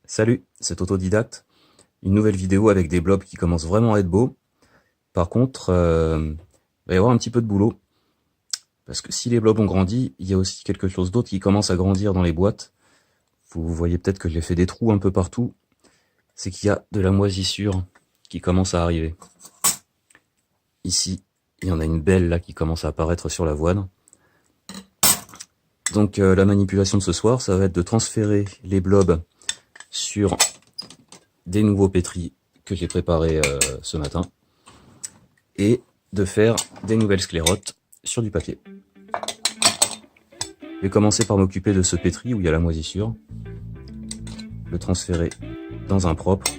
Salut, c'est Autodidacte. Une nouvelle vidéo avec des blobs qui commencent vraiment à être beaux. Par contre, il va y avoir un petit peu de boulot. Parce que si les blobs ont grandi, il y a aussi quelque chose d'autre qui commence à grandir dans les boîtes. Vous voyez peut-être que j'ai fait des trous un peu partout. C'est qu'il y a de la moisissure qui commence à arriver. Ici, il y en a une belle là qui commence à apparaître sur l'avoine. Donc la manipulation de ce soir, ça va être de transférer les blobs sur des nouveaux pétris que j'ai préparés ce matin et de faire des nouvelles sclérotes sur du papier. Je vais commencer par m'occuper de ce pétri où il y a la moisissure, le transférer dans un propre.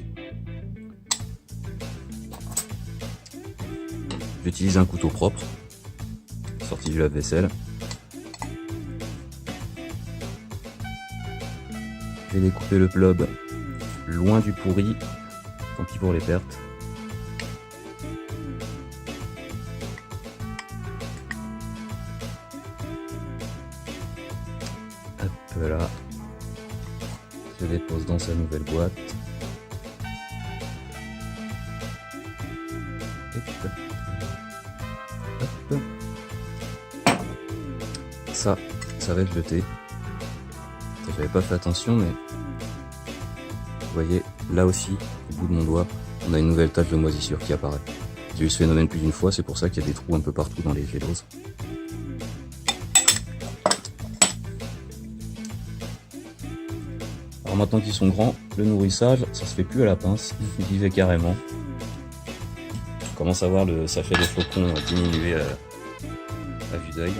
J'utilise un couteau propre, sorti du lave-vaisselle. Je vais découper le blob loin du pourri, tant pis pour les pertes. Hop là, je dépose dans sa nouvelle boîte. Hop. Ça va être jeté. J'avais pas fait attention, mais vous voyez, là aussi, au bout de mon doigt, on a une nouvelle tache de moisissure qui apparaît. J'ai eu ce phénomène plus d'une fois, c'est pour ça qu'il y a des trous un peu partout dans les géloses. Alors maintenant qu'ils sont grands, le nourrissage, ça se fait plus à la pince, j'y vais carrément. Je commence à voir le sachet de flocons diminuer à vue d'œil.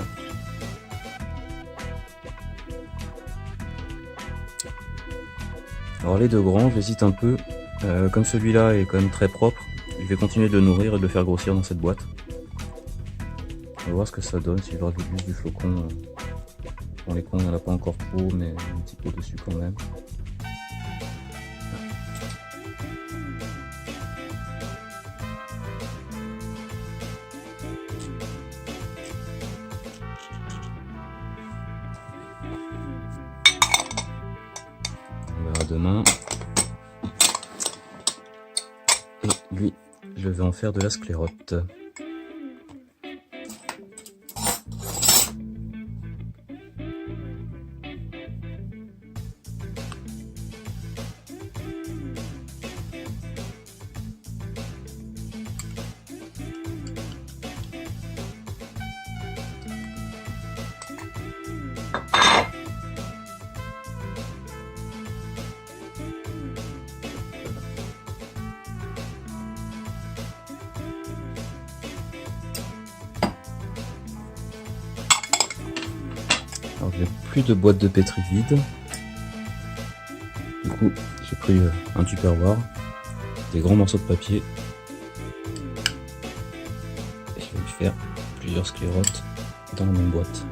Alors les deux grands, j'hésite un peu. Comme celui-là est quand même très propre, je vais continuer de le nourrir et de le faire grossir dans cette boîte. On va voir ce que ça donne si je rajoute juste du flocon. Dans les coins, il n'y en a pas encore trop, mais un petit peu dessus quand même. On verra demain. Et lui, je vais en faire de la sclérote. Alors j'ai plus de boîte de pétri vide. Du coup, j'ai pris un tupperware, des grands morceaux de papier. Et je vais lui faire plusieurs sclérotes dans la même boîte.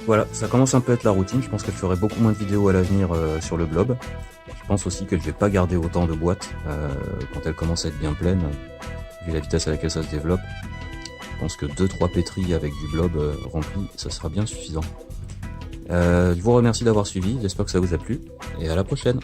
Voilà, ça commence un peu à être la routine. Je pense que je ferai beaucoup moins de vidéos à l'avenir sur le blob. Je pense aussi que je vais pas garder autant de boîtes quand elles commencent à être bien pleines, vu la vitesse à laquelle ça se développe. Je pense que 2-3 pétris avec du blob rempli, ça sera bien suffisant. Je vous remercie d'avoir suivi, j'espère que ça vous a plu, et à la prochaine.